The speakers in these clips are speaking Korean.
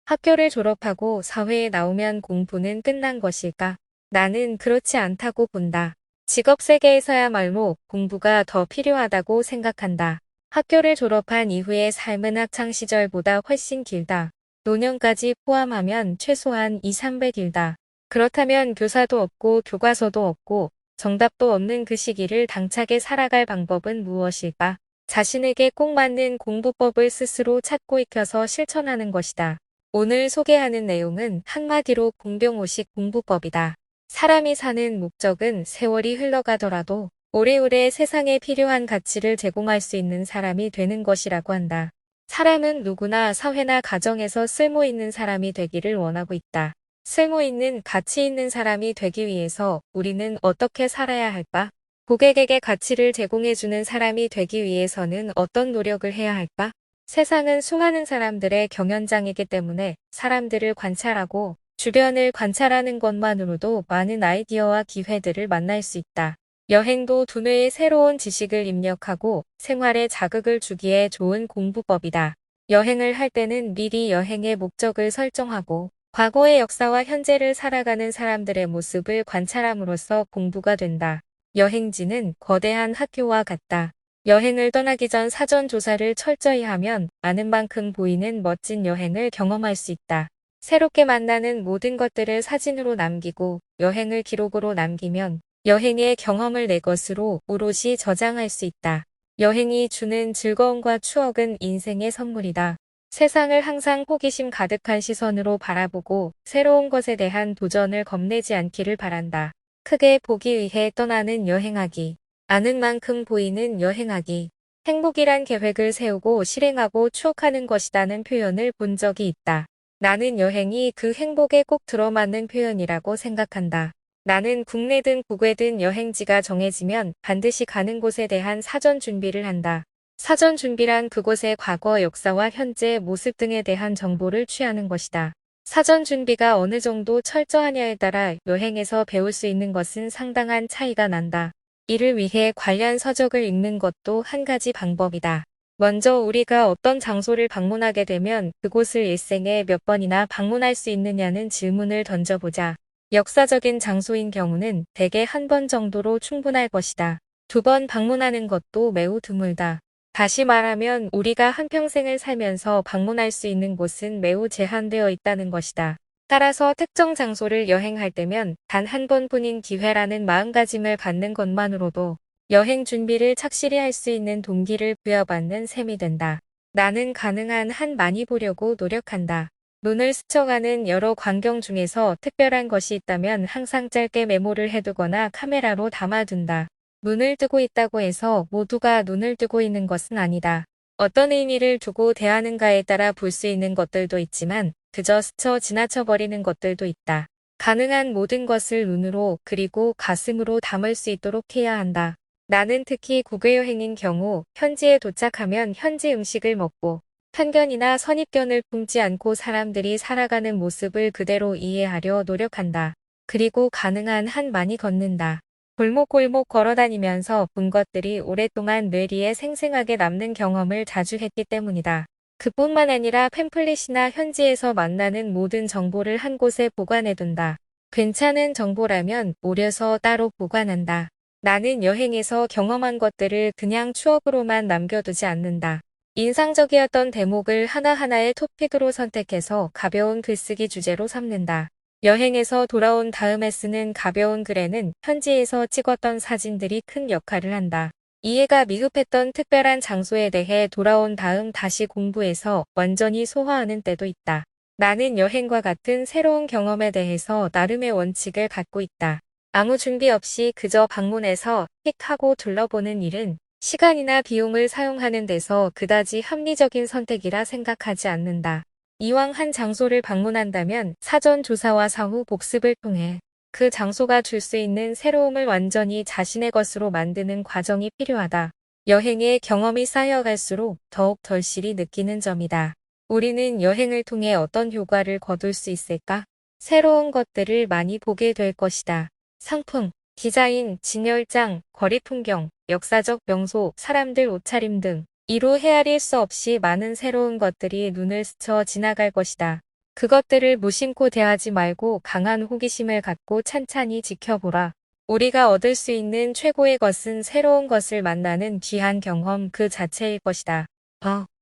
학교를 졸업하고 사회에 나오면 공부는 끝난 것일까? 나는 그렇지 않다고 본다. 직업 세계에서야말로 공부가 더 필요하다고 생각한다. 학교를 졸업한 이후의 삶은 학창 시절보다 훨씬 길다. 노년까지 포함하면 최소한 2, 3배 길다. 그렇다면 교사도 없고 교과서도 없고 정답도 없는 그 시기를 당차게 살아갈 방법은 무엇일까? 자신에게 꼭 맞는 공부법을 스스로 찾고 익혀서 실천하는 것이다. 오늘 소개하는 내용은 한마디로 공병호식 공부법이다. 사람이 사는 목적은 세월이 흘러가더라도 오래오래 세상에 필요한 가치를 제공할 수 있는 사람이 되는 것이라고 한다. 사람은 누구나 사회나 가정에서 쓸모 있는 사람이 되기를 원하고 있다. 쓸모 있는 가치 있는 사람이 되기 위해서 우리는 어떻게 살아야 할까? 고객에게 가치를 제공해주는 사람이 되기 위해서는 어떤 노력을 해야 할까? 세상은 수많은 사람들의 경연장이기 때문에 사람들을 관찰하고 주변을 관찰하는 것만으로도 많은 아이디어와 기회들을 만날 수 있다. 여행도 두뇌에 새로운 지식을 입력하고 생활에 자극을 주기에 좋은 공부법이다. 여행을 할 때는 미리 여행의 목적을 설정하고 과거의 역사와 현재를 살아가는 사람들의 모습을 관찰함으로써 공부가 된다. 여행지는 거대한 학교와 같다. 여행을 떠나기 전 사전 조사를 철저히 하면 아는 만큼 보이는 멋진 여행을 경험할 수 있다. 새롭게 만나는 모든 것들을 사진으로 남기고 여행을 기록으로 남기면 여행의 경험을 내 것으로 오롯이 저장할 수 있다. 여행이 주는 즐거움과 추억은 인생의 선물이다. 세상을 항상 호기심 가득한 시선으로 바라보고 새로운 것에 대한 도전을 겁내지 않기를 바란다. 크게 보기 위해 떠나는 여행하기. 아는 만큼 보이는 여행하기. 행복이란 계획을 세우고 실행하고 추억하는 것이라는 표현을 본 적이 있다. 나는 여행이 그 행복에 꼭 들어맞는 표현이라고 생각한다. 나는 국내든 국외든 여행지가 정해지면 반드시 가는 곳에 대한 사전 준비를 한다. 사전 준비란 그곳의 과거 역사와 현재 모습 등에 대한 정보를 취하는 것이다. 사전 준비가 어느 정도 철저하냐에 따라 여행에서 배울 수 있는 것은 상당한 차이가 난다. 이를 위해 관련 서적을 읽는 것도 한 가지 방법이다. 먼저 우리가 어떤 장소를 방문하게 되면 그곳을 일생에 몇 번이나 방문할 수 있느냐는 질문을 던져보자. 역사적인 장소인 경우는 대개 한 번 정도로 충분할 것이다. 2번 방문하는 것도 매우 드물다. 다시 말하면 우리가 한평생을 살면서 방문할 수 있는 곳은 매우 제한되어 있다는 것이다. 따라서 특정 장소를 여행할 때면 단 한 번뿐인 기회라는 마음가짐을 갖는 것만으로도 여행 준비를 착실히 할 수 있는 동기를 부여받는 셈이 된다. 나는 가능한 한 많이 보려고 노력한다. 눈을 스쳐가는 여러 광경 중에서 특별한 것이 있다면 항상 짧게 메모를 해두거나 카메라로 담아둔다. 눈을 뜨고 있다고 해서 모두가 눈을 뜨고 있는 것은 아니다. 어떤 의미를 두고 대하는가에 따라 볼 수 있는 것들도 있지만 그저 스쳐 지나쳐버리는 것들도 있다. 가능한 모든 것을 눈으로 그리고 가슴으로 담을 수 있도록 해야 한다. 나는 특히 국외 여행인 경우 현지에 도착하면 현지 음식을 먹고 편견이나 선입견을 품지 않고 사람들이 살아가는 모습을 그대로 이해하려 노력한다. 그리고 가능한 한 많이 걷는다. 골목골목 걸어다니면서 본 것들이 오랫동안 뇌리에 생생하게 남는 경험을 자주 했기 때문이다. 그뿐만 아니라 팸플릿이나 현지에서 만나는 모든 정보를 한 곳에 보관해둔다. 괜찮은 정보라면 오려서 따로 보관한다. 나는 여행에서 경험한 것들을 그냥 추억으로만 남겨두지 않는다. 인상적이었던 대목을 하나하나의 토픽으로 선택해서 가벼운 글쓰기 주제로 삼는다. 여행에서 돌아온 다음에 쓰는 가벼운 글에는 현지에서 찍었던 사진들이 큰 역할을 한다. 이해가 미흡했던 특별한 장소에 대해 돌아온 다음 다시 공부해서 완전히 소화하는 때도 있다. 나는 여행과 같은 새로운 경험에 대해서 나름의 원칙을 갖고 있다. 아무 준비 없이 그저 방문해서 휙 하고 둘러보는 일은 시간이나 비용을 사용하는 데서 그다지 합리적인 선택이라 생각하지 않는다. 이왕 한 장소를 방문한다면 사전 조사와 사후 복습을 통해 그 장소가 줄 수 있는 새로움을 완전히 자신의 것으로 만드는 과정이 필요하다. 여행의 경험이 쌓여갈수록 더욱 덜실히 느끼는 점이다. 우리는 여행을 통해 어떤 효과를 거둘 수 있을까? 새로운 것들을 많이 보게 될 것이다. 상품, 디자인, 진열장, 거리 풍경, 역사적 명소, 사람들 옷차림 등 이로 헤아릴 수 없이 많은 새로운 것들이 눈을 스쳐 지나갈 것이다. 그것들을 무심코 대하지 말고 강한 호기심을 갖고 찬찬히 지켜보라. 우리가 얻을 수 있는 최고의 것은 새로운 것을 만나는 귀한 경험 그 자체일 것이다.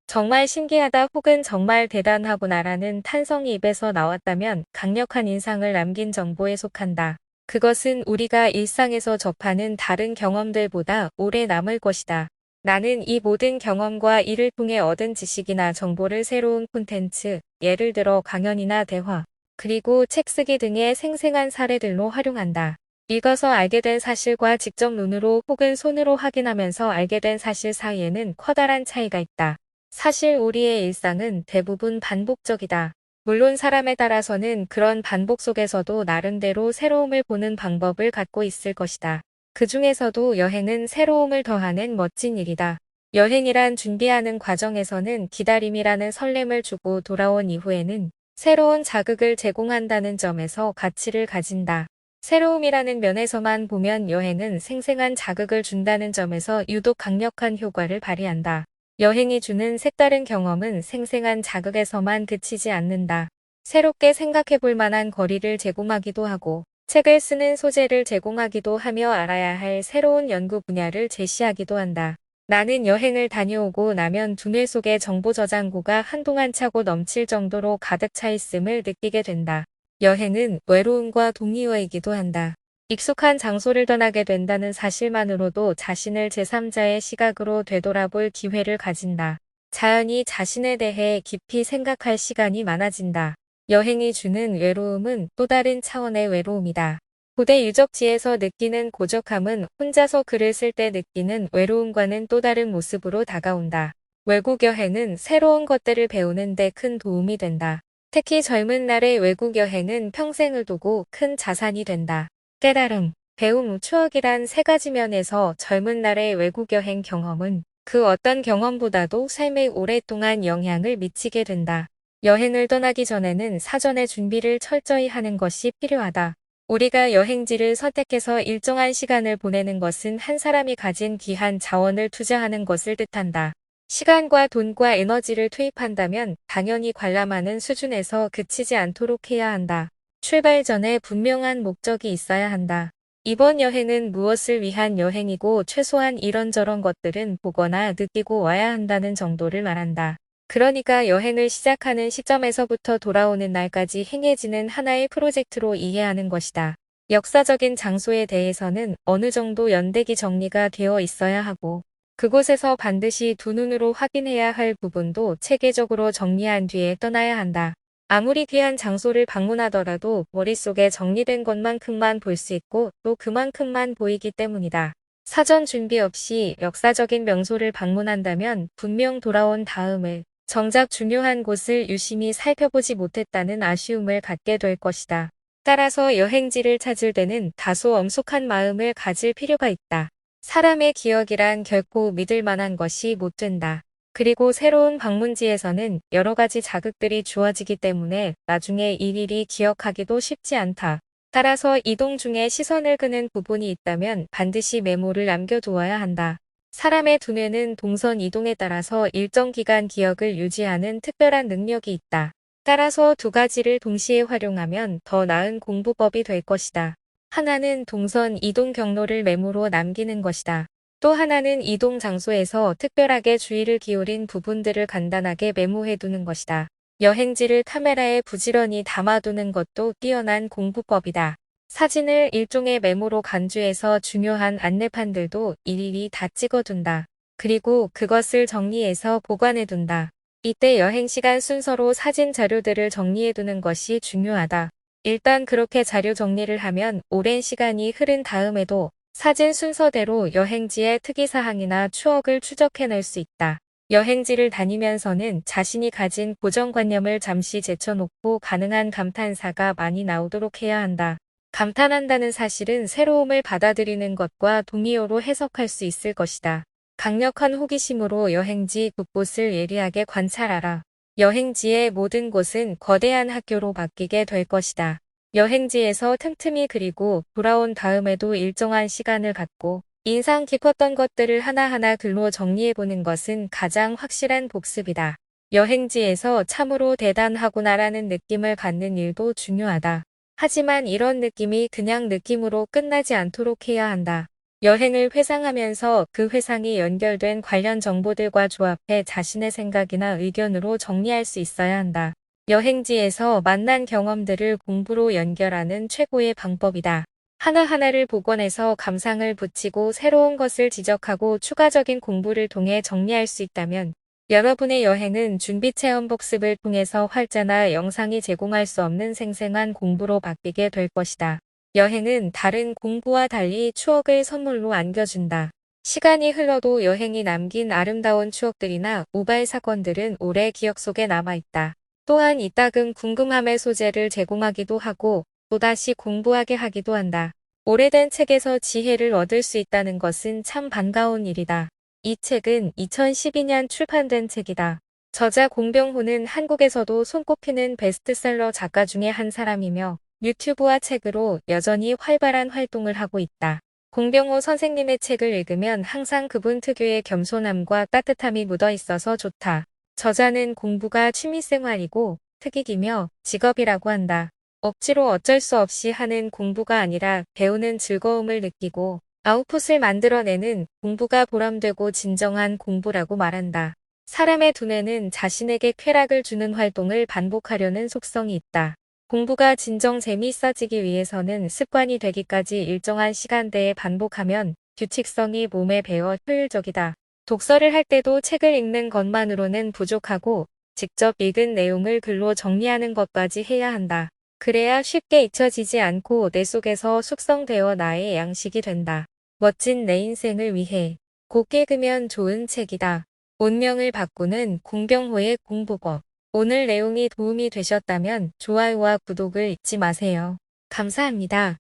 정말 신기하다 혹은 정말 대단하구나라는 탄성이 입에서 나왔다면 강력한 인상을 남긴 정보에 속한다. 그것은 우리가 일상에서 접하는 다른 경험들보다 오래 남을 것이다. 나는 이 모든 경험과 이를 통해 얻은 지식이나 정보를 새로운 콘텐츠, 예를 들어 강연이나 대화, 그리고 책 쓰기 등의 생생한 사례들로 활용한다. 읽어서 알게 된 사실과 직접 눈으로 혹은 손으로 확인하면서 알게 된 사실 사이에는 커다란 차이가 있다. 사실 우리의 일상은 대부분 반복적이다. 물론 사람에 따라서는 그런 반복 속에서도 나름대로 새로움을 보는 방법을 갖고 있을 것이다. 그 중에서도 여행은 새로움을 더하는 멋진 일이다. 여행이란 준비하는 과정에서는 기다림이라는 설렘을 주고 돌아온 이후에는 새로운 자극을 제공한다는 점에서 가치를 가진다. 새로움이라는 면에서만 보면 여행은 생생한 자극을 준다는 점에서 유독 강력한 효과를 발휘한다. 여행이 주는 색다른 경험은 생생한 자극에서만 그치지 않는다. 새롭게 생각해 볼 만한 거리를 제공하기도 하고, 책을 쓰는 소재를 제공하기도 하며 알아야 할 새로운 연구 분야를 제시하기도 한다. 나는 여행을 다녀오고 나면 두뇌 속의 정보 저장고가 한동안 차고 넘칠 정도로 가득 차 있음을 느끼게 된다. 여행은 외로움과 동의어이기도 한다. 익숙한 장소를 떠나게 된다는 사실만으로도 자신을 제3자의 시각으로 되돌아볼 기회를 가진다. 자연히 자신에 대해 깊이 생각할 시간이 많아진다. 여행이 주는 외로움은 또 다른 차원의 외로움이다. 고대 유적지에서 느끼는 고적함은 혼자서 글을 쓸 때 느끼는 외로움과는 또 다른 모습으로 다가온다. 외국 여행은 새로운 것들을 배우는 데 큰 도움이 된다. 특히 젊은 날의 외국 여행은 평생을 두고 큰 자산이 된다. 깨달음, 배움, 추억이란 세 가지 면에서 젊은 날의 외국 여행 경험은 그 어떤 경험보다도 삶에 오랫동안 영향을 미치게 된다. 여행을 떠나기 전에는 사전에 준비를 철저히 하는 것이 필요하다. 우리가 여행지를 선택해서 일정한 시간을 보내는 것은 한 사람이 가진 귀한 자원을 투자하는 것을 뜻한다. 시간과 돈과 에너지를 투입한다면 당연히 관람하는 수준에서 그치지 않도록 해야 한다. 출발 전에 분명한 목적이 있어야 한다. 이번 여행은 무엇을 위한 여행이고 최소한 이런저런 것들은 보거나 느끼고 와야 한다는 정도를 말한다. 그러니까 여행을 시작하는 시점에서부터 돌아오는 날까지 행해지는 하나의 프로젝트로 이해하는 것이다. 역사적인 장소에 대해서는 어느 정도 연대기 정리가 되어 있어야 하고 그곳에서 반드시 두 눈으로 확인해야 할 부분도 체계적으로 정리한 뒤에 떠나야 한다. 아무리 귀한 장소를 방문하더라도 머릿속에 정리된 것만큼만 볼 수 있고 또 그만큼만 보이기 때문이다. 사전 준비 없이 역사적인 명소를 방문한다면 분명 돌아온 다음에 정작 중요한 곳을 유심히 살펴보지 못했다는 아쉬움을 갖게 될 것이다. 따라서 여행지를 찾을 때는 다소 엄숙한 마음을 가질 필요가 있다. 사람의 기억이란 결코 믿을 만한 것이 못 된다. 그리고 새로운 방문지에서는 여러 가지 자극들이 주어지기 때문에 나중에 일일이 기억하기도 쉽지 않다. 따라서 이동 중에 시선을 끄는 부분이 있다면 반드시 메모를 남겨두어야 한다. 사람의 두뇌는 동선 이동에 따라서 일정 기간 기억을 유지하는 특별한 능력이 있다. 따라서 두 가지를 동시에 활용하면 더 나은 공부법이 될 것이다. 하나는 동선 이동 경로를 메모로 남기는 것이다. 또 하나는 이동 장소에서 특별하게 주의를 기울인 부분들을 간단하게 메모해두는 것이다. 여행지를 카메라에 부지런히 담아두는 것도 뛰어난 공부법이다. 사진을 일종의 메모로 간주해서 중요한 안내판들도 일일이 다 찍어둔다. 그리고 그것을 정리해서 보관해둔다. 이때 여행시간 순서로 사진 자료들을 정리해두는 것이 중요하다. 일단 그렇게 자료 정리를 하면 오랜 시간이 흐른 다음에도 사진 순서대로 여행지의 특이사항이나 추억을 추적해낼 수 있다. 여행지를 다니면서는 자신이 가진 고정관념을 잠시 제쳐놓고 가능한 감탄사가 많이 나오도록 해야 한다. 감탄한다는 사실은 새로움을 받아들이는 것과 동의어로 해석할 수 있을 것이다. 강력한 호기심으로 여행지 곳곳을 예리하게 관찰하라. 여행지의 모든 곳은 거대한 학교로 바뀌게 될 것이다. 여행지에서 틈틈이 그리고 돌아온 다음에도 일정한 시간을 갖고 인상 깊었던 것들을 하나하나 글로 정리해보는 것은 가장 확실한 복습이다. 여행지에서 참으로 대단하구나라는 느낌을 갖는 일도 중요하다. 하지만 이런 느낌이 그냥 느낌으로 끝나지 않도록 해야 한다. 여행을 회상하면서 그 회상이 연결된 관련 정보들과 조합해 자신의 생각이나 의견으로 정리할 수 있어야 한다. 여행지에서 만난 경험들을 공부로 연결하는 최고의 방법이다. 하나하나를 복원해서 감상을 붙이고 새로운 것을 지적하고 추가적인 공부를 통해 정리할 수 있다면 여러분의 여행은 준비 체험 복습을 통해서 활자나 영상이 제공할 수 없는 생생한 공부로 바뀌게 될 것이다. 여행은 다른 공부와 달리 추억을 선물로 안겨준다. 시간이 흘러도 여행이 남긴 아름다운 추억들이나 우발 사건들은 오래 기억 속에 남아있다. 또한 이따금 궁금함의 소재를 제공하기도 하고 또다시 공부하게 하기도 한다. 오래된 책에서 지혜를 얻을 수 있다는 것은 참 반가운 일이다. 이 책은 2012년 출판된 책이다. 저자 공병호는 한국에서도 손꼽히는 베스트셀러 작가 중에 한 사람이며 유튜브와 책으로 여전히 활발한 활동을 하고 있다. 공병호 선생님의 책을 읽으면 항상 그분 특유의 겸손함과 따뜻함이 묻어 있어서 좋다. 저자는 공부가 취미생활이고 특익이며 직업이라고 한다. 억지로 어쩔 수 없이 하는 공부가 아니라 배우는 즐거움을 느끼고 아웃풋을 만들어내는 공부가 보람되고 진정한 공부라고 말한다. 사람의 두뇌는 자신에게 쾌락을 주는 활동을 반복하려는 속성이 있다. 공부가 진정 재미있어지기 위해서는 습관이 되기까지 일정한 시간대에 반복하면 규칙성이 몸에 배어 효율적이다. 독서를 할 때도 책을 읽는 것만으로는 부족하고 직접 읽은 내용을 글로 정리하는 것까지 해야 한다. 그래야 쉽게 잊혀지지 않고 내 속에서 숙성되어 나의 양식이 된다. 멋진 내 인생을 위해 꼭 읽으면 좋은 책이다. 운명을 바꾸는 공병호의 공부법. 오늘 내용이 도움이 되셨다면 좋아요와 구독을 잊지 마세요. 감사합니다.